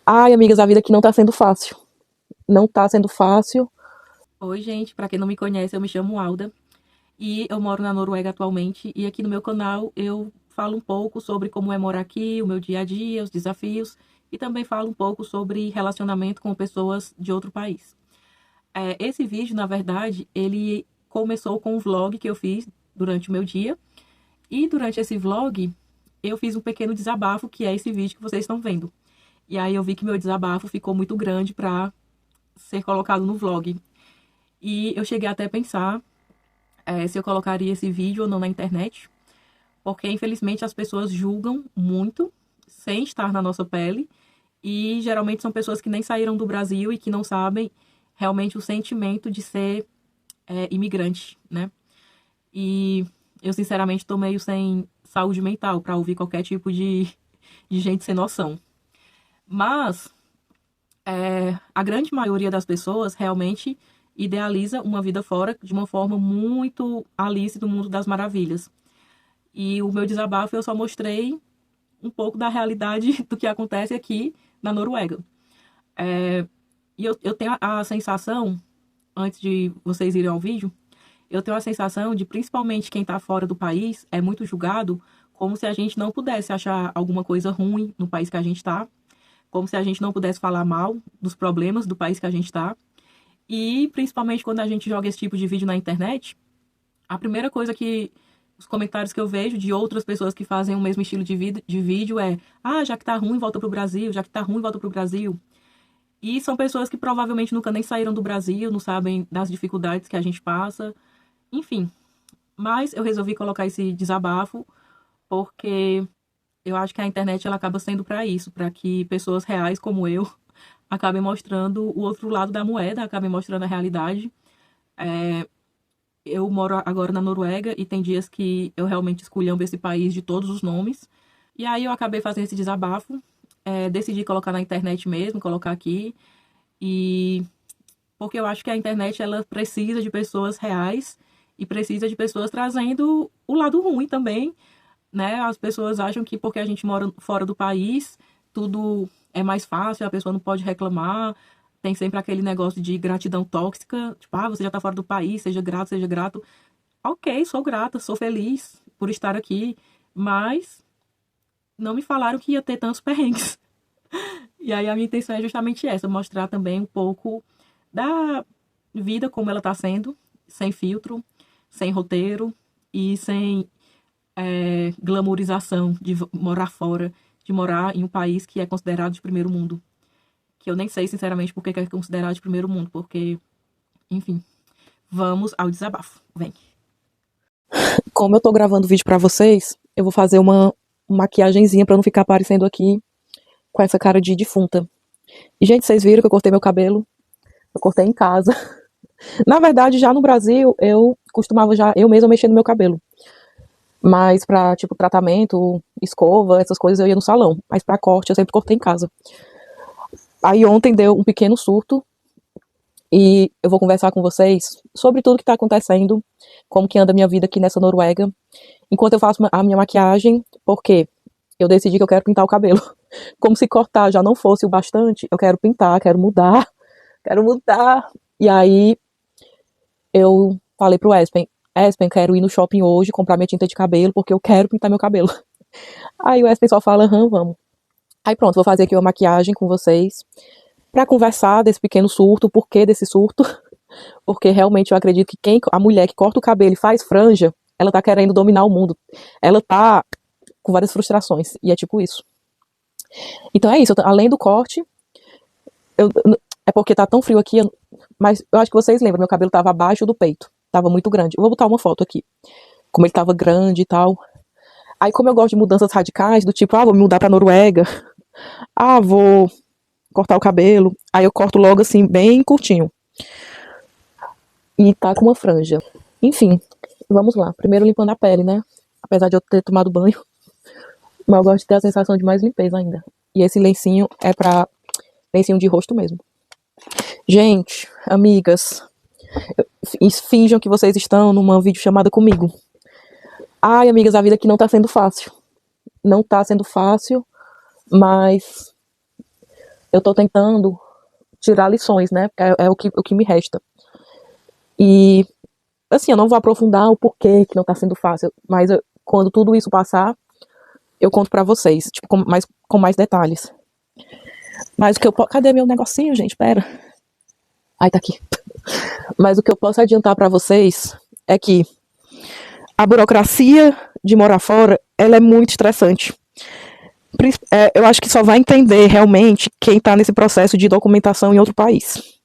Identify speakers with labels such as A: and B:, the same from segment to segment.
A: Ai, amigas, a vida aqui não tá sendo fácil. Não tá sendo fácil.
B: Oi, gente, pra quem não me conhece, eu me chamo Alda e eu moro na Noruega atualmente. E aqui no meu canal eu falo um pouco sobre como é morar aqui, o meu dia a dia, os desafios e também falo um pouco sobre relacionamento com pessoas de outro país. Esse vídeo, na verdade, ele começou com um vlog que eu fiz durante o meu dia e durante esse vlog eu fiz um pequeno desabafo, que é esse vídeo que vocês estão vendo. E aí eu vi que meu desabafo ficou muito grande para ser colocado no vlog. E eu cheguei até a pensar se eu colocaria esse vídeo ou não na internet, porque infelizmente as pessoas julgam muito sem estar na nossa pele e geralmente são pessoas que nem saíram do Brasil e que não sabem realmente o sentimento de ser imigrante, né? E eu sinceramente tô meio sem saúde mental para ouvir qualquer tipo de gente sem noção. Mas a grande maioria das pessoas realmente idealiza uma vida fora de uma forma muito Alice do Mundo das Maravilhas. E o meu desabafo eu só mostrei um pouco da realidade do que acontece aqui na Noruega. E eu tenho a sensação, antes de vocês irem ao vídeo, eu tenho a sensação de, principalmente quem está fora do país, é muito julgado como se a gente não pudesse achar alguma coisa ruim no país que a gente está, como se a gente não pudesse falar mal dos problemas do país que a gente está. E principalmente quando a gente joga esse tipo de vídeo na internet, a primeira coisa que os comentários que eu vejo de outras pessoas que fazem o mesmo estilo de vídeo é: ah, já que tá ruim, volta pro Brasil, já que tá ruim, volta pro Brasil. E são pessoas que provavelmente nunca nem saíram do Brasil, não sabem das dificuldades que a gente passa, enfim. Mas eu resolvi colocar esse desabafo porque eu acho que a internet ela acaba sendo para isso, para que pessoas reais como eu acabem mostrando o outro lado da moeda, acabem mostrando a realidade. Eu moro agora na Noruega e tem dias que eu realmente esculhambo esse país de todos os nomes. E aí eu acabei fazendo esse desabafo, decidi colocar na internet mesmo, colocar aqui. E porque eu acho que a internet ela precisa de pessoas reais e precisa de pessoas trazendo o lado ruim também, né? As pessoas acham que porque a gente mora fora do país, tudo é mais fácil, a pessoa não pode reclamar. Tem sempre aquele negócio de gratidão tóxica, tipo, ah, você já tá fora do país, seja grato, seja grato. Ok, sou grata, sou feliz por estar aqui, mas não me falaram que ia ter tantos perrengues. E aí a minha intenção é justamente essa, mostrar também um pouco da vida como ela tá sendo, sem filtro, sem roteiro e sem glamourização de morar fora, de morar em um país que é considerado de primeiro mundo. Que eu nem sei, sinceramente, por que é considerado de primeiro mundo, porque, enfim, vamos ao desabafo. Vem.
A: Como eu tô gravando vídeo pra vocês, eu vou fazer uma maquiagenzinha pra não ficar aparecendo aqui com essa cara de defunta. E, gente, vocês viram que eu cortei meu cabelo? Eu cortei em casa. Na verdade, já no Brasil, eu costumava já eu mesma mexer no meu cabelo. Mas pra, tipo, tratamento, escova, essas coisas eu ia no salão. Mas pra corte eu sempre cortei em casa. Aí ontem deu um pequeno surto e eu vou conversar com vocês sobre tudo que tá acontecendo, como que anda a minha vida aqui nessa Noruega, enquanto eu faço a minha maquiagem, porque eu decidi que eu quero pintar o cabelo. Como se cortar já não fosse o bastante, eu quero pintar, quero mudar, quero mudar. E aí eu falei pro Espen, quero ir no shopping hoje comprar minha tinta de cabelo, porque eu quero pintar meu cabelo. Aí o Espen só fala, vamos. Aí pronto, vou fazer aqui uma maquiagem com vocês, pra conversar desse pequeno surto, o porquê desse surto, porque realmente eu acredito que a mulher que corta o cabelo e faz franja, ela tá querendo dominar o mundo. Ela tá com várias frustrações, e é tipo isso. Então é isso, além do corte, eu, é porque tá tão frio aqui, mas eu acho que vocês lembram, meu cabelo tava abaixo do peito, tava muito grande. Eu vou botar uma foto aqui, como ele tava grande e tal. Aí como eu gosto de mudanças radicais, do tipo, vou me mudar pra Noruega, vou cortar o cabelo, aí eu corto logo assim, bem curtinho. E tá com uma franja. Enfim, vamos lá. Primeiro limpando a pele, né? Apesar de eu ter tomado banho, mas eu gosto de ter a sensação de mais limpeza ainda. E esse lencinho é pra lencinho de rosto mesmo. Gente, amigas, finjam que vocês estão numa videochamada comigo. Ai, amigas, a vida aqui não tá sendo fácil. Não tá sendo fácil, mas eu tô tentando tirar lições, né? É o que me resta. E, assim, eu não vou aprofundar o porquê que não tá sendo fácil, mas quando tudo isso passar, eu conto pra vocês, tipo, com mais detalhes. Mas o que eu posso... Cadê meu negocinho, gente? Pera. Ai, tá aqui. Mas o que eu posso adiantar pra vocês é que a burocracia de morar fora, ela é muito estressante. Eu acho que só vai entender realmente quem tá nesse processo de documentação em outro país.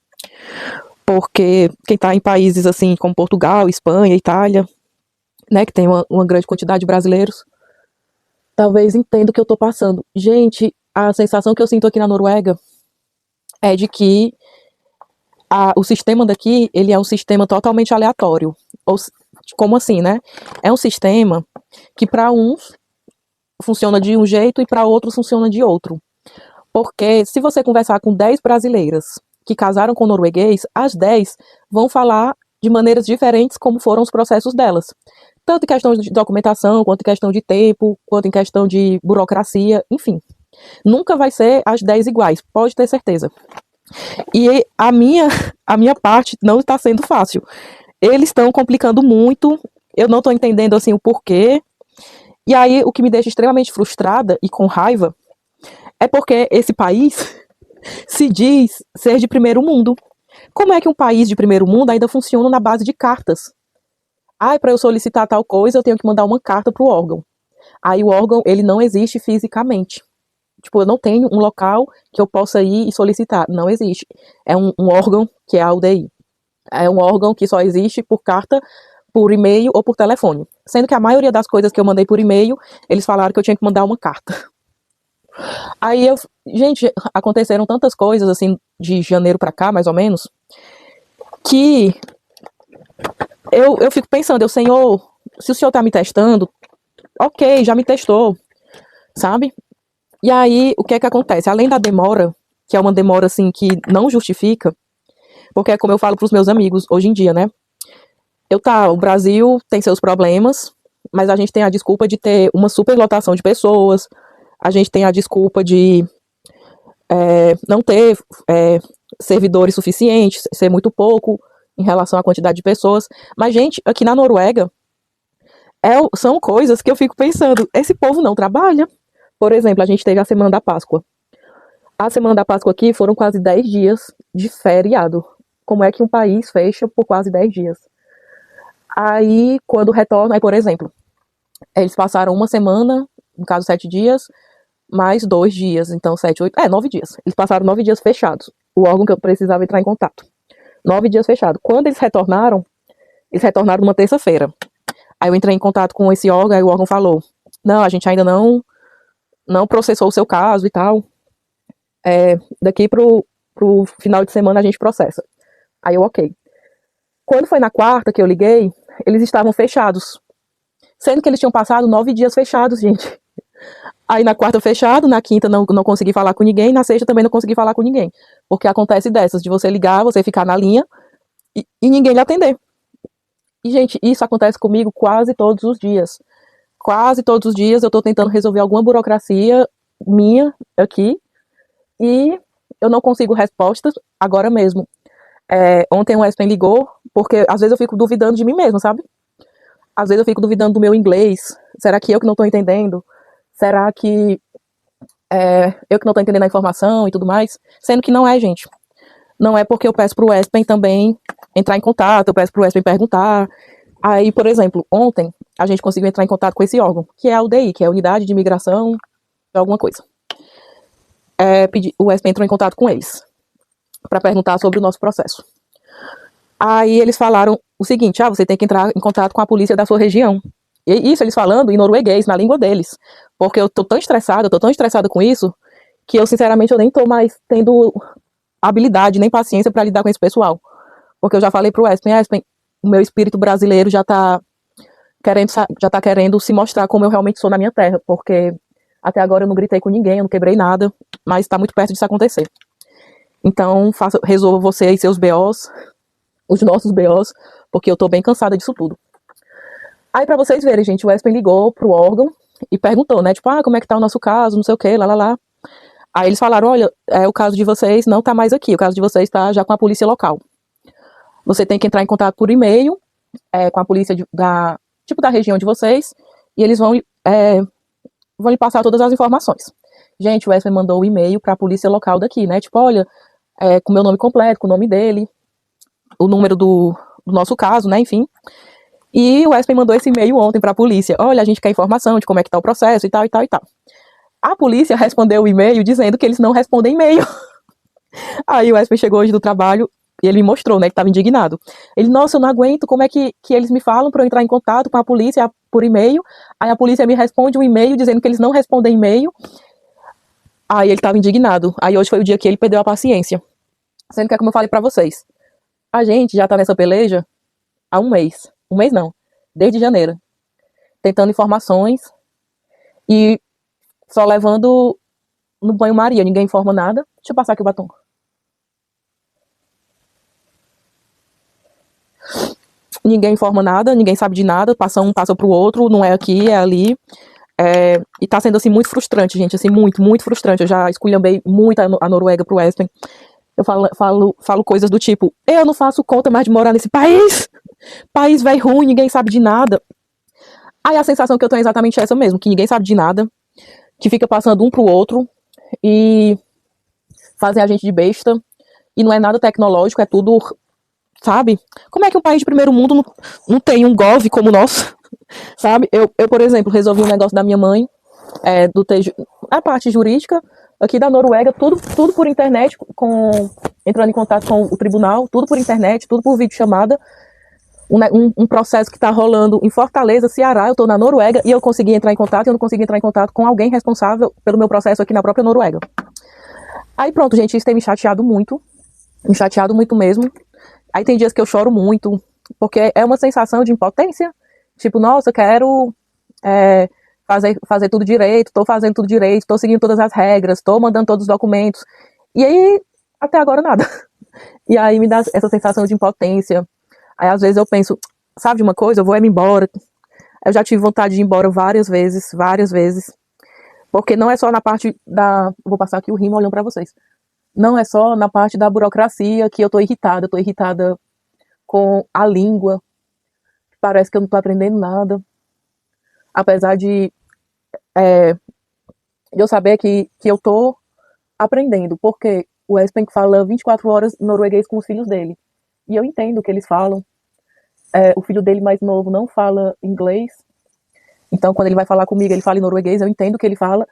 A: Porque quem tá em países assim como Portugal, Espanha, Itália, né, que tem uma grande quantidade de brasileiros, talvez entenda o que eu tô passando. Gente, a sensação que eu sinto aqui na Noruega é de que o sistema daqui, ele é um sistema totalmente aleatório. Como assim, né? É um sistema que para uns funciona de um jeito e para outros funciona de outro. Porque se você conversar com 10 brasileiras que casaram com norueguês, as 10 vão falar de maneiras diferentes como foram os processos delas. Tanto em questão de documentação, quanto em questão de tempo, quanto em questão de burocracia, enfim. Nunca vai ser as 10 iguais, pode ter certeza. E a minha parte não está sendo fácil. Eles estão complicando muito, eu não estou entendendo assim o porquê. E aí o que me deixa extremamente frustrada e com raiva é porque esse país se diz ser de primeiro mundo. Como é que um país de primeiro mundo ainda funciona na base de cartas? Para eu solicitar tal coisa, eu tenho que mandar uma carta pro órgão. Aí o órgão, ele não existe fisicamente. Tipo, eu não tenho um local que eu possa ir e solicitar. Não existe. É um órgão que é a UDI. É um órgão que só existe por carta, por e-mail ou por telefone. Sendo que a maioria das coisas que eu mandei por e-mail, eles falaram que eu tinha que mandar uma carta. Aí gente, aconteceram tantas coisas, assim, de janeiro pra cá, mais ou menos, que eu fico pensando, Senhor, se o Senhor tá me testando, ok, já me testou, sabe? E aí, o que é que acontece? Além da demora, que é uma demora, assim, que não justifica, porque é como eu falo pros meus amigos hoje em dia, né? O Brasil tem seus problemas, mas a gente tem a desculpa de ter uma superlotação de pessoas, a gente tem a desculpa de não ter servidores suficientes, ser muito pouco em relação à quantidade de pessoas. Mas, gente, aqui na Noruega, são coisas que eu fico pensando, esse povo não trabalha. Por exemplo, a gente teve a Semana da Páscoa. A Semana da Páscoa aqui foram quase 10 dias de feriado. Como é que um país fecha por quase 10 dias? Aí, quando retorna, por exemplo, eles passaram uma semana, no caso 7 dias, mais 2 dias, então 7, 8, 9 dias. Eles passaram 9 dias fechados. O órgão que eu precisava entrar em contato. 9 dias fechados. Quando eles retornaram numa terça-feira. Aí eu entrei em contato com esse órgão, aí o órgão falou, não, a gente ainda não processou o seu caso e tal. Daqui pro final de semana a gente processa. Aí eu, ok. Quando foi na quarta que eu liguei, eles estavam fechados. Sendo que eles tinham passado 9 dias fechados, gente. Aí na quarta fechado, na quinta não consegui falar com ninguém, na sexta também não consegui falar com ninguém. Porque acontece dessas, de você ligar, você ficar na linha e ninguém lhe atender. E, gente, isso acontece comigo quase todos os dias. Quase todos os dias eu tô tentando resolver alguma burocracia minha aqui e eu não consigo respostas agora mesmo. Ontem o Espen ligou, porque às vezes eu fico duvidando de mim mesma, sabe? Às vezes eu fico duvidando do meu inglês. Será que eu que não tô entendendo? Será que eu que não tô entendendo a informação e tudo mais? Sendo que não é, gente. Não é porque eu peço pro Espen também entrar em contato, eu peço pro Espen perguntar. Aí, por exemplo, ontem a gente conseguiu entrar em contato com esse órgão, que é a UDI, que é a Unidade de Imigração, alguma coisa. O Espen entrou em contato com eles para perguntar sobre o nosso processo. Aí eles falaram o seguinte, você tem que entrar em contato com a polícia da sua região. E isso eles falando em norueguês, na língua deles. Porque eu tô tão estressada com isso, que eu, sinceramente, eu nem tô mais tendo habilidade, nem paciência para lidar com esse pessoal. Porque eu já falei pro Espen, o meu espírito brasileiro já tá querendo se mostrar como eu realmente sou na minha terra. Porque até agora eu não gritei com ninguém, eu não quebrei nada, mas tá muito perto disso acontecer. Então, resolva você e seus BOs, os nossos BOs, porque eu tô bem cansada disso tudo. Aí, pra vocês verem, gente, o Espen ligou pro órgão e perguntou, né, tipo, como é que tá o nosso caso, não sei o que, lá. Aí eles falaram, olha, o caso de vocês não tá mais aqui, o caso de vocês tá já com a polícia local. Você tem que entrar em contato por e-mail com a polícia da região de vocês, e eles vão lhe passar todas as informações. Gente, o Wesley mandou o e-mail para a polícia local daqui, né? Tipo, olha, com o meu nome completo, com o nome dele, o número do nosso caso, né? Enfim. E o Wesley mandou esse e-mail ontem para a polícia. Olha, a gente quer informação de como é que tá o processo e tal, e tal, e tal. A polícia respondeu o e-mail dizendo que eles não respondem e-mail. Aí o Wesley chegou hoje do trabalho e ele me mostrou, né, que estava indignado. Ele, nossa, eu não aguento, como é que eles me falam para eu entrar em contato com a polícia por e-mail? Aí a polícia me responde um e-mail dizendo que eles não respondem e-mail. Aí ele estava indignado. Aí hoje foi o dia que ele perdeu a paciência. Sendo que é como eu falei para vocês. A gente já tá nessa peleja há um mês. Um mês não. Desde janeiro. Tentando informações e só levando no banho-maria. Ninguém informa nada. Deixa eu passar aqui o batom. Ninguém informa nada, ninguém sabe de nada, passa um, passa pro outro, não é aqui, é ali. E tá sendo, assim, muito frustrante, gente, assim, muito, muito frustrante. Eu já esculhambei muito a Noruega pro Wesley. Eu falo coisas do tipo, eu não faço conta mais de morar nesse país. País velho ruim, ninguém sabe de nada. Aí a sensação que eu tenho é exatamente essa mesmo, que ninguém sabe de nada, que fica passando um pro outro e fazem a gente de besta. E não é nada tecnológico, é tudo, sabe? Como é que um país de primeiro mundo não tem um gov como o nosso? Sabe? Eu, por exemplo, resolvi um negócio da minha mãe, a parte jurídica aqui da Noruega, tudo por internet, entrando em contato com o tribunal, tudo por internet, tudo por videochamada. Um processo que está rolando em Fortaleza, Ceará, eu estou na Noruega e eu consegui entrar em contato, e eu não consegui entrar em contato com alguém responsável pelo meu processo aqui na própria Noruega. Aí pronto, gente, isso tem me chateado muito mesmo. Aí tem dias que eu choro muito, porque é uma sensação de impotência. Tipo, nossa, eu quero fazer tudo direito, tô fazendo tudo direito, tô seguindo todas as regras, tô mandando todos os documentos. E aí, até agora, nada. E aí me dá essa sensação de impotência. Aí, às vezes, eu penso, sabe de uma coisa? Eu vou me embora. Eu já tive vontade de ir embora várias vezes. Porque não é só na parte da... Vou passar aqui o rimo olhando pra vocês. Não é só na parte da burocracia que eu tô irritada. Eu tô irritada com a língua. Parece que eu não tô aprendendo nada. Apesar de eu saber que eu tô aprendendo. Porque o Espen fala 24 horas norueguês com os filhos dele. E eu entendo o que eles falam. O filho dele mais novo não fala inglês. Então, quando ele vai falar comigo, ele fala em norueguês. Eu entendo o que ele fala.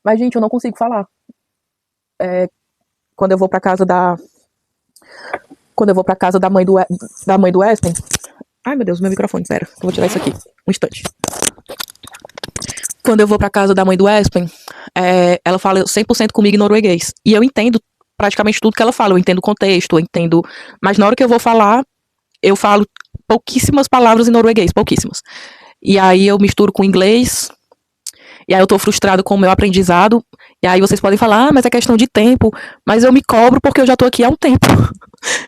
A: Mas, gente, eu não consigo falar. Quando eu vou pra casa da mãe do Espen. Ai, meu Deus, meu microfone, pera. Eu vou tirar isso aqui. Um instante. Quando eu vou pra casa da mãe do Espen, ela fala 100% comigo em norueguês. E eu entendo praticamente tudo que ela fala. Eu entendo o contexto, eu entendo... Mas na hora que eu vou falar, eu falo pouquíssimas palavras em norueguês, pouquíssimas. E aí eu misturo com inglês, e aí eu tô frustrado com o meu aprendizado, e aí vocês podem falar, mas é questão de tempo, mas eu me cobro porque eu já tô aqui há um tempo,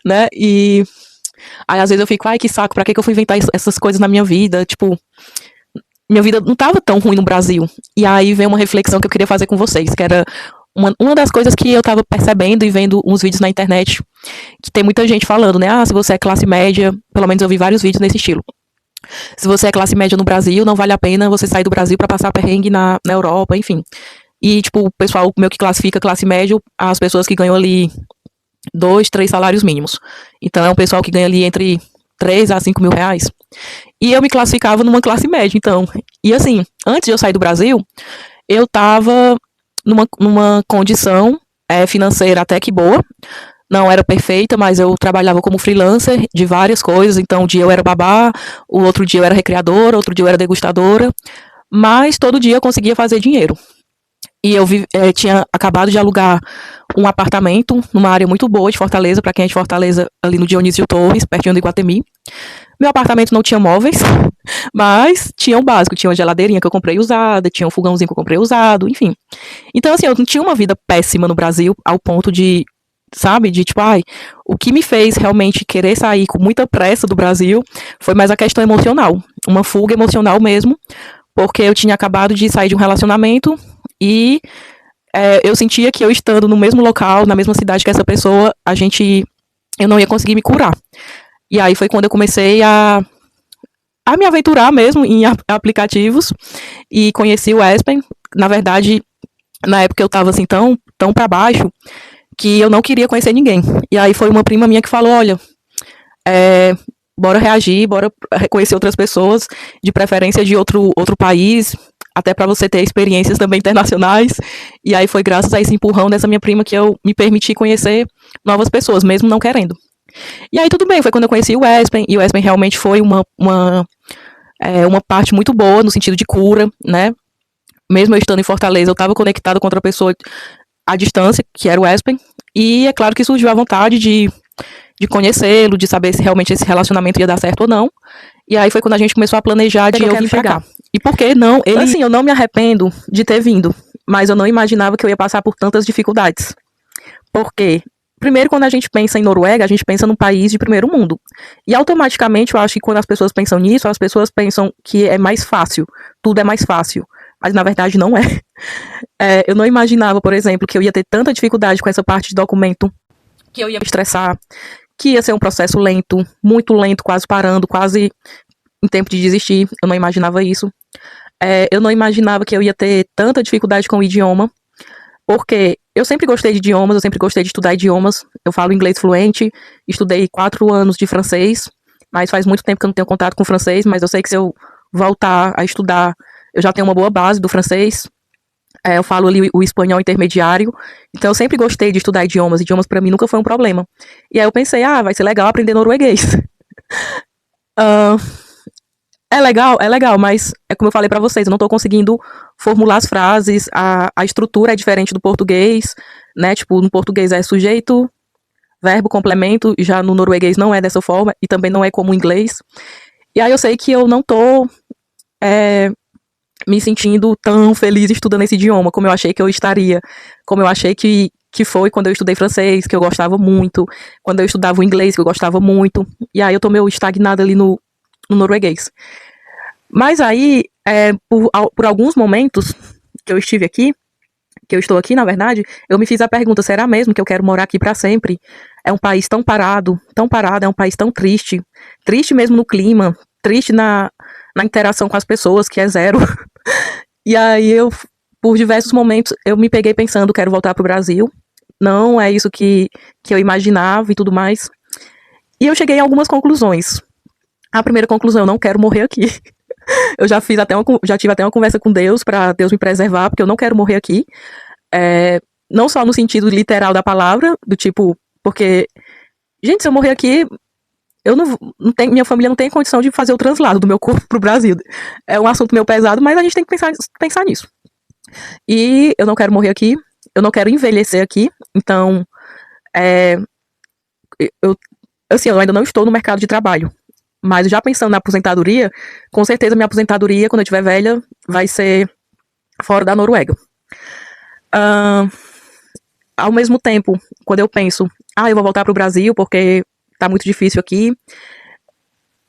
A: né? E aí às vezes eu fico, ai, que saco, pra que eu fui inventar essas coisas na minha vida? Tipo, minha vida não tava tão ruim no Brasil. E aí vem uma reflexão que eu queria fazer com vocês, que era uma das coisas que eu tava percebendo e vendo uns vídeos na internet, que tem muita gente falando, né? Se você é classe média, pelo menos eu vi vários vídeos nesse estilo. Se você é classe média no Brasil, não vale a pena você sair do Brasil pra passar perrengue na Europa, enfim. E, tipo, o pessoal meio que classifica classe média as pessoas que ganham ali 2, 3 salários mínimos. Então é um pessoal que ganha ali entre 3 a 5 mil reais. E eu me classificava numa classe média, então. E assim, antes de eu sair do Brasil, eu tava numa condição financeira até que boa. Não era perfeita, mas eu trabalhava como freelancer de várias coisas. Então, um dia eu era babá, o outro dia eu era recreadora, outro dia eu era degustadora. Mas todo dia eu conseguia fazer dinheiro. E eu tinha acabado de alugar um apartamento numa área muito boa de Fortaleza, para quem é de Fortaleza, ali no Dionísio Torres, pertinho do Iguatemi. Meu apartamento não tinha móveis, mas tinha o básico, tinha uma geladeirinha que eu comprei usada, tinha um fogãozinho que eu comprei usado, enfim. Então, assim, eu não tinha uma vida péssima no Brasil, ao ponto de, sabe, de tipo, o que me fez realmente querer sair com muita pressa do Brasil foi mais a questão emocional, uma fuga emocional mesmo, porque eu tinha acabado de sair de um relacionamento e eu sentia que eu estando no mesmo local, na mesma cidade que essa pessoa, eu não ia conseguir me curar. E aí foi quando eu comecei a me aventurar mesmo em aplicativos e conheci o Aspen. Na verdade, na época eu estava assim tão para baixo que eu não queria conhecer ninguém. E aí foi uma prima minha que falou, olha, bora reagir, bora conhecer outras pessoas, de preferência de outro país, até para você ter experiências também internacionais. E aí foi graças a esse empurrão dessa minha prima que eu me permiti conhecer novas pessoas, mesmo não querendo. E aí tudo bem, foi quando eu conheci o Aspen, e o Aspen realmente foi uma parte muito boa no sentido de cura, né? Mesmo eu estando em Fortaleza, eu estava conectado com outra pessoa à distância, que era o Aspen, e é claro que surgiu a vontade de conhecê-lo, de saber se realmente esse relacionamento ia dar certo ou não. E aí foi quando a gente começou a planejar de eu vir pra cá. E por que não? Assim, eu não me arrependo de ter vindo, mas eu não imaginava que eu ia passar por tantas dificuldades. Por quê? Primeiro, quando a gente pensa em Noruega, a gente pensa num país de primeiro mundo. E automaticamente, eu acho que quando as pessoas pensam nisso, as pessoas pensam que é mais fácil, tudo é mais fácil. Mas na verdade não é. Eu não imaginava, por exemplo, que eu ia ter tanta dificuldade com essa parte de documento, que eu ia me estressar, que ia ser um processo lento, muito lento, quase parando, quase em tempo de desistir. Eu não imaginava isso. Eu não imaginava que eu ia ter tanta dificuldade com o idioma, porque eu sempre gostei de idiomas, eu sempre gostei de estudar idiomas. Eu falo inglês fluente, estudei 4 anos de francês, mas faz muito tempo que eu não tenho contato com francês, mas eu sei que se eu voltar a estudar, eu já tenho uma boa base do francês. Eu falo ali o espanhol intermediário, então eu sempre gostei de estudar idiomas. Idiomas pra mim nunca foi um problema. E aí eu pensei, vai ser legal aprender norueguês. Ah, é legal, mas é como eu falei pra vocês, eu não tô conseguindo formular as frases, a estrutura é diferente do português, né? Tipo, no português é sujeito, verbo, complemento, já no norueguês não é dessa forma, e também não é como o inglês. E aí eu sei que eu não tô me sentindo tão feliz estudando esse idioma como eu achei que eu estaria, como eu achei que foi quando eu estudei francês, que eu gostava muito, quando eu estudava o inglês, que eu gostava muito, e aí eu tô meio estagnada ali no norueguês. Mas aí, por alguns momentos que eu estive aqui, que eu estou aqui, na verdade, eu me fiz a pergunta, será mesmo que eu quero morar aqui para sempre? É um país tão parado, é um país tão triste, triste mesmo no clima, triste na interação com as pessoas, que é zero. E aí por diversos momentos, eu me peguei pensando, quero voltar pro Brasil, não é isso que eu imaginava e tudo mais. E eu cheguei a algumas conclusões. A primeira conclusão, eu não quero morrer aqui. Eu já tive até uma conversa com Deus para Deus me preservar, porque eu não quero morrer aqui. Não só no sentido literal da palavra, do tipo, porque, gente, se eu morrer aqui, eu não tenho, minha família não tem condição de fazer o translado do meu corpo pro Brasil. É um assunto meio pesado, mas a gente tem que pensar nisso. E eu não quero morrer aqui, eu não quero envelhecer aqui, então, eu, assim, eu ainda não estou no mercado de trabalho. Mas já pensando na aposentadoria, com certeza minha aposentadoria, quando eu estiver velha, vai ser fora da Noruega. Ao mesmo tempo, quando eu penso, eu vou voltar pro Brasil porque tá muito difícil aqui,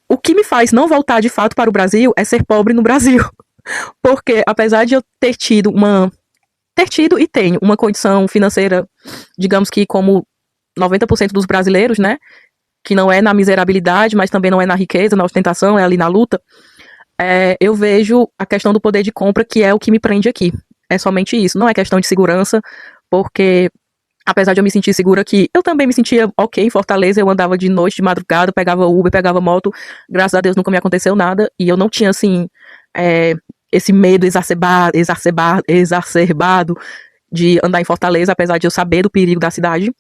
A: o que me faz não voltar de fato para o Brasil é ser pobre no Brasil. Porque apesar de eu ter tido e tenho uma condição financeira, digamos que como 90% dos brasileiros, né? Que não é na miserabilidade, mas também não é na riqueza, na ostentação, é ali na luta. Eu vejo a questão do poder de compra, que é o que me prende aqui. É somente isso. Não é questão de segurança, porque apesar de eu me sentir segura aqui, eu também me sentia ok em Fortaleza. Eu andava de noite, de madrugada, pegava Uber, pegava moto. Graças a Deus nunca me aconteceu nada. E eu não tinha, assim, esse medo exacerbado de andar em Fortaleza, apesar de eu saber do perigo da cidade.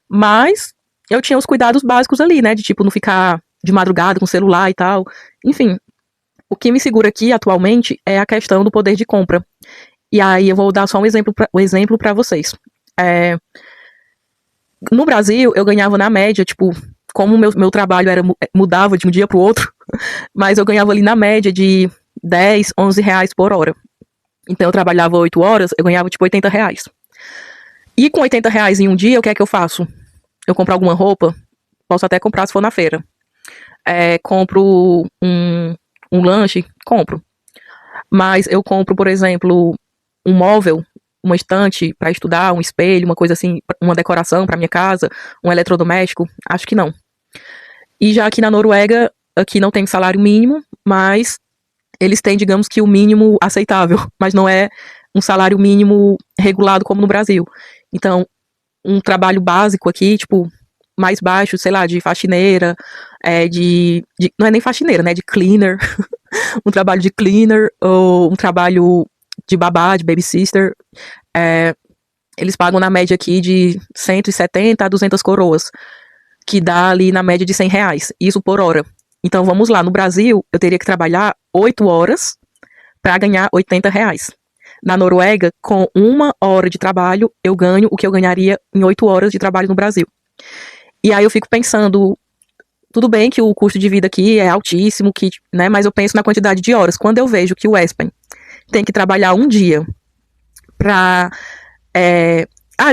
A: Mas eu tinha os cuidados básicos ali, né? De tipo, não ficar de madrugada com celular e tal. Enfim, o que me segura aqui atualmente é a questão do poder de compra. E aí eu vou dar só um exemplo para vocês. No Brasil, eu ganhava na média, tipo, como meu trabalho mudava de um dia pro outro, mas eu ganhava ali na média de 10, 11 reais por hora. Então eu trabalhava 8 horas, eu ganhava tipo 80 reais. E com 80 reais em um dia, o que é que eu faço? Eu compro alguma roupa, posso até comprar se for na feira. Compro um lanche, compro. Mas eu compro, por exemplo, um móvel, uma estante para estudar, um espelho, uma coisa assim, uma decoração para minha casa, um eletrodoméstico? Acho que não. E já aqui na Noruega, aqui não tem salário mínimo, mas eles têm, digamos que o mínimo aceitável, mas não é um salário mínimo regulado como no Brasil. Então, um trabalho básico aqui, tipo, mais baixo, sei lá, de faxineira, não é nem faxineira, né, de cleaner, um trabalho de cleaner, ou um trabalho de babá, de babysitter, eles pagam na média aqui de 170 a 200 coroas, que dá ali na média de R$ 100, isso por hora. Então vamos lá, no Brasil eu teria que trabalhar 8 horas para ganhar R$ 80. Na Noruega, com 1 hora de trabalho, eu ganho o que eu ganharia em 8 horas de trabalho no Brasil. E aí eu fico pensando, tudo bem que o custo de vida aqui é altíssimo, né, mas eu penso na quantidade de horas. Quando eu vejo que o Espen tem que trabalhar um dia pra...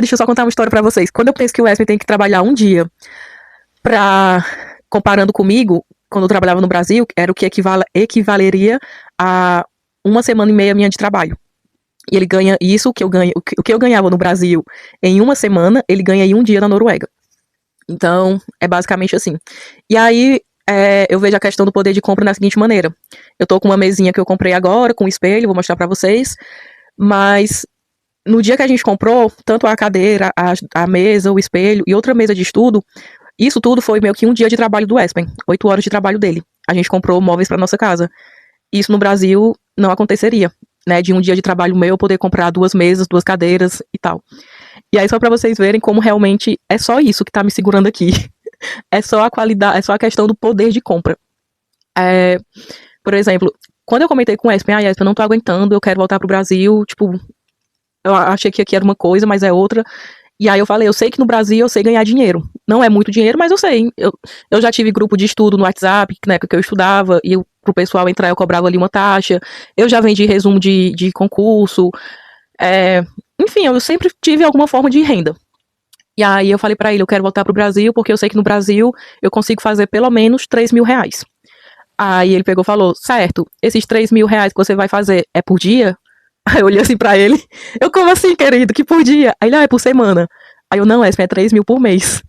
A: deixa eu só contar uma história pra vocês. Quando eu penso que o Espen tem que trabalhar um dia comparando comigo, quando eu trabalhava no Brasil, era o que equivaleria a 1 semana e meia minha de trabalho. E ele ganha isso, o que eu ganhava no Brasil em 1 semana, ele ganha em um dia na Noruega. Então, é basicamente assim. E aí, eu vejo a questão do poder de compra da seguinte maneira. Eu tô com uma mesinha que eu comprei agora, com um espelho, vou mostrar pra vocês, mas no dia que a gente comprou, tanto a cadeira, a mesa, o espelho e outra mesa de estudo, isso tudo foi meio que um dia de trabalho do Espen, 8 horas de trabalho dele. A gente comprou móveis para nossa casa. Isso no Brasil não aconteceria, né? De um dia de trabalho meu eu poder comprar 2 mesas, 2 cadeiras e tal. E aí só para vocês verem como realmente é só isso que tá me segurando aqui. É só a qualidade, é só a questão do poder de compra. Por exemplo, quando eu comentei com o Espen, Espen, eu não tô aguentando, eu quero voltar pro Brasil, tipo, eu achei que aqui era uma coisa, mas é outra. E aí eu falei, eu sei que no Brasil eu sei ganhar dinheiro. Não é muito dinheiro, mas eu sei. Eu já tive grupo de estudo no WhatsApp, na época que eu estudava, e pro pessoal entrar eu cobrava ali uma taxa. Eu já vendi resumo de concurso. Enfim, eu sempre tive alguma forma de renda. E aí eu falei pra ele, eu quero voltar pro Brasil, porque eu sei que no Brasil eu consigo fazer pelo menos R$ 3.000. Aí ele pegou e falou, certo, esses R$ 3.000 que você vai fazer é por dia? Aí eu olhei assim pra ele, como assim, querido, que por dia? Aí ele, é por semana. Aí eu, não, é 3.000 por mês.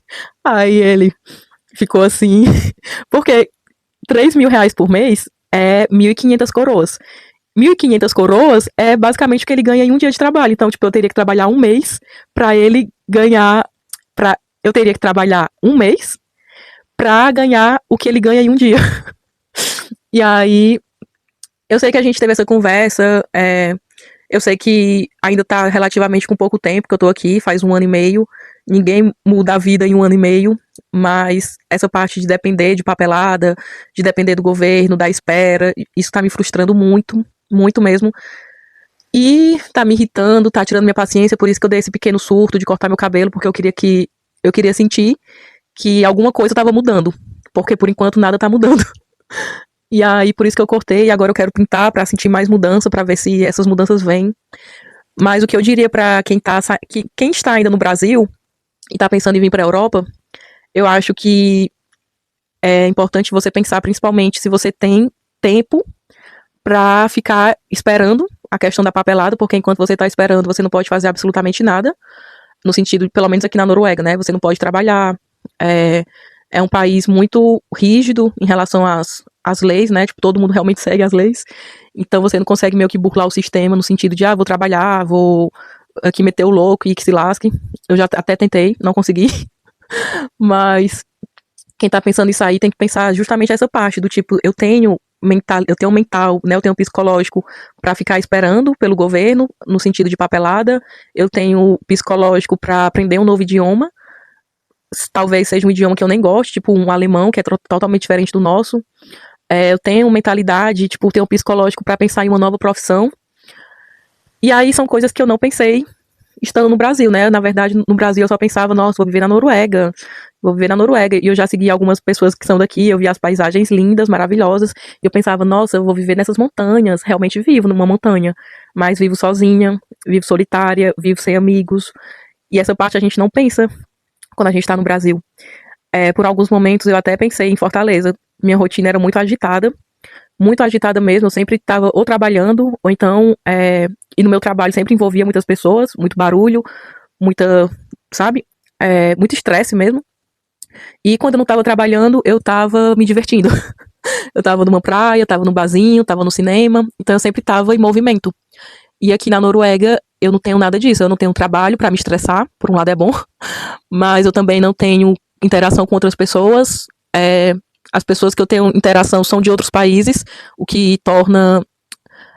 A: Aí ele ficou assim, porque R$ 3.000 por mês é 1.500 coroas. 1.500 coroas é basicamente o que ele ganha em um dia de trabalho. Então, tipo, eu teria que trabalhar um mês pra ele ganhar, eu teria que trabalhar um mês pra ganhar o que ele ganha em um dia. E aí, eu sei que a gente teve essa conversa, eu sei que ainda tá relativamente com pouco tempo que eu tô aqui, faz 1 ano e meio. Ninguém muda a vida em 1 ano e meio, mas essa parte de depender de papelada, de depender do governo, da espera, isso tá me frustrando muito, muito mesmo. E tá me irritando, tá tirando minha paciência, por isso que eu dei esse pequeno surto de cortar meu cabelo, porque eu queria sentir que alguma coisa tava mudando, porque por enquanto nada tá mudando. E aí, por isso que eu cortei, e agora eu quero pintar pra sentir mais mudança, pra ver se essas mudanças vêm. Mas o que eu diria pra quem está ainda no Brasil e tá pensando em vir pra Europa, eu acho que é importante você pensar principalmente se você tem tempo pra ficar esperando a questão da papelada, porque enquanto você tá esperando, você não pode fazer absolutamente nada, no sentido, pelo menos aqui na Noruega, né? Você não pode trabalhar, é um país muito rígido em relação às leis, né? Tipo, todo mundo realmente segue as leis. Então você não consegue meio que burlar o sistema no sentido de, vou trabalhar, vou aqui meter o louco e que se lasque. Eu já até tentei, não consegui. Mas quem tá pensando nisso aí tem que pensar justamente essa parte do tipo, eu tenho um mental, né? Eu tenho um psicológico pra ficar esperando pelo governo, no sentido de papelada. Eu tenho psicológico pra aprender um novo idioma. Talvez seja um idioma que eu nem gosto, tipo um alemão, que é totalmente diferente do nosso. Eu tenho mentalidade, tipo, tenho um psicológico pra pensar em uma nova profissão. E aí são coisas que eu não pensei estando no Brasil, né? Na verdade, no Brasil eu só pensava, nossa, vou viver na Noruega. E eu já segui algumas pessoas que são daqui, eu vi as paisagens lindas, maravilhosas. E eu pensava, nossa, eu vou viver nessas montanhas. Realmente vivo numa montanha. Mas vivo sozinha, vivo solitária, vivo sem amigos. E essa parte a gente não pensa quando a gente tá no Brasil. Por alguns momentos eu até pensei em Fortaleza. Minha rotina era muito agitada. muito agitada mesmo, eu sempre estava ou trabalhando, ou então, e no meu trabalho sempre envolvia muitas pessoas, muito barulho, muita, sabe, muito estresse mesmo. E quando eu não estava trabalhando, eu estava me divertindo. Eu estava numa praia, estava num barzinho, estava no cinema, então eu sempre estava em movimento. E aqui na Noruega eu não tenho nada disso, eu não tenho trabalho para me estressar, por um lado é bom, mas eu também não tenho interação com outras pessoas. As pessoas que eu tenho interação são de outros países, o que torna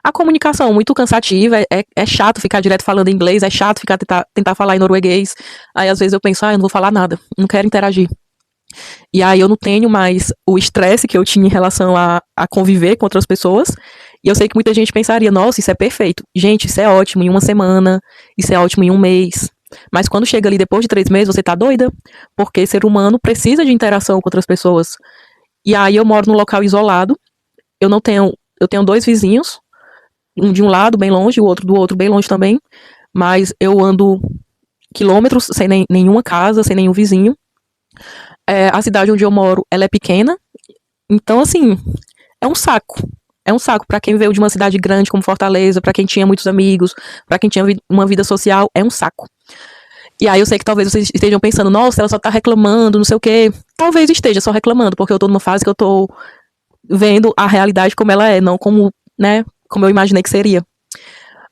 A: a comunicação muito cansativa. É chato ficar direto falando inglês, é chato tentar falar em norueguês. Aí às vezes eu penso, eu não vou falar nada, não quero interagir. E aí eu não tenho mais o estresse que eu tinha em relação a conviver com outras pessoas. E eu sei que muita gente pensaria, nossa, isso é perfeito. Gente, isso é ótimo em uma semana, isso é ótimo em um mês. Mas quando chega ali depois de 3 meses, você tá doida? Porque ser humano precisa de interação com outras pessoas. E aí eu moro num local isolado. Eu tenho 2 vizinhos, um de um lado bem longe, o outro do outro bem longe também. Mas eu ando quilômetros sem nenhuma casa, sem nenhum vizinho. A cidade onde eu moro, ela é pequena. Então, assim, é um saco. É um saco para quem veio de uma cidade grande como Fortaleza, para quem tinha muitos amigos, para quem tinha uma vida social, é um saco. E aí eu sei que talvez vocês estejam pensando, nossa, ela só tá reclamando, não sei o quê. Talvez esteja só reclamando, porque eu tô numa fase que eu tô vendo a realidade como ela é, não como, né, como eu imaginei que seria.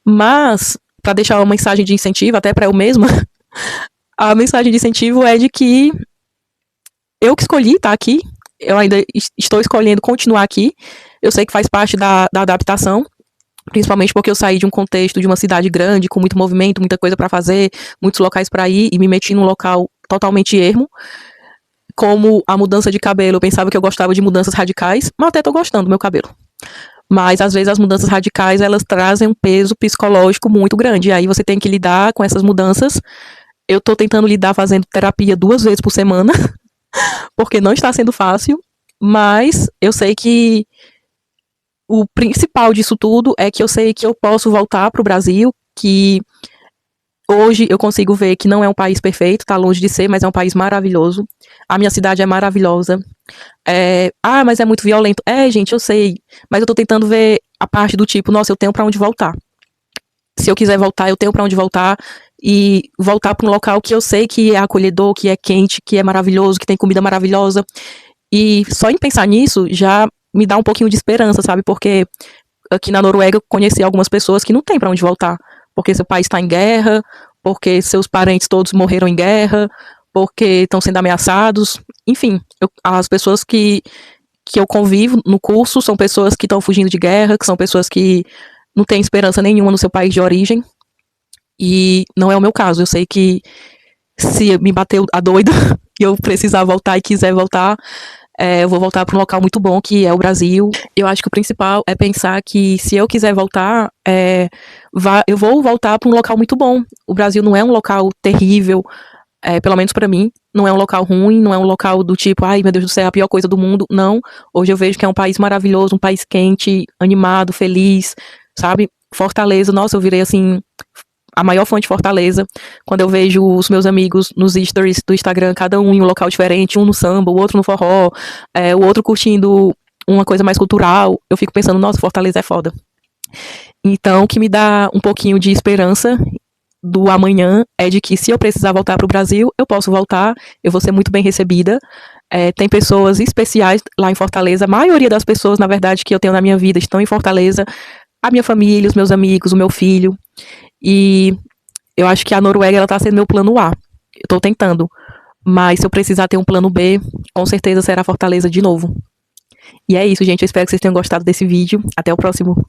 A: Mas, para deixar uma mensagem de incentivo, até para eu mesma, a mensagem de incentivo é de que eu que escolhi estar aqui, eu ainda estou escolhendo continuar aqui. Eu sei que faz parte da adaptação, principalmente porque eu saí de um contexto de uma cidade grande, com muito movimento, muita coisa para fazer, muitos locais para ir, e me meti num local totalmente ermo. Como a mudança de cabelo, eu pensava que eu gostava de mudanças radicais, mas até tô gostando do meu cabelo. Mas às vezes as mudanças radicais, elas trazem um peso psicológico muito grande, e aí você tem que lidar com essas mudanças. Eu tô tentando lidar fazendo terapia 2 vezes por semana, porque não está sendo fácil, mas eu sei que o principal disso tudo é que eu sei que eu posso voltar para o Brasil, que hoje eu consigo ver que não é um país perfeito, tá longe de ser, mas é um país maravilhoso. A minha cidade é maravilhosa. Mas é muito violento. Gente, eu sei, mas eu tô tentando ver a parte do tipo, nossa, eu tenho para onde voltar. Se eu quiser voltar, eu tenho para onde voltar, e voltar para um local que eu sei que é acolhedor, que é quente, que é maravilhoso, que tem comida maravilhosa. E só em pensar nisso já me dá um pouquinho de esperança, sabe? Porque aqui na Noruega eu conheci algumas pessoas que não tem para onde voltar, porque seu país está em guerra, porque seus parentes todos morreram em guerra, porque estão sendo ameaçados. Enfim, as pessoas que eu convivo no curso são pessoas que estão fugindo de guerra, que são pessoas que não têm esperança nenhuma no seu país de origem. E não é o meu caso. Eu sei que se me bater a doida e eu precisar voltar e quiser voltar, eu vou voltar para um local muito bom, que é o Brasil. Eu acho que o principal é pensar que se eu quiser voltar, eu vou voltar para um local muito bom. O Brasil não é um local terrível, pelo menos para mim. Não é um local ruim, não é um local do tipo, ai meu Deus do céu, a pior coisa do mundo. Não. Hoje eu vejo que é um país maravilhoso, um país quente, animado, feliz, sabe? Fortaleza, nossa, eu virei assim a maior fã de Fortaleza, quando eu vejo os meus amigos nos stories do Instagram, cada um em um local diferente, um no samba, o outro no forró, o outro curtindo uma coisa mais cultural, eu fico pensando, nossa, Fortaleza é foda. Então, o que me dá um pouquinho de esperança do amanhã é de que se eu precisar voltar para o Brasil, eu posso voltar, eu vou ser muito bem recebida. Tem pessoas especiais lá em Fortaleza, a maioria das pessoas, na verdade, que eu tenho na minha vida estão em Fortaleza, a minha família, os meus amigos, o meu filho. E eu acho que a Noruega, ela tá sendo meu plano A. Eu tô tentando. Mas se eu precisar ter um plano B, com certeza será Fortaleza de novo. E é isso, gente. Eu espero que vocês tenham gostado desse vídeo. Até o próximo.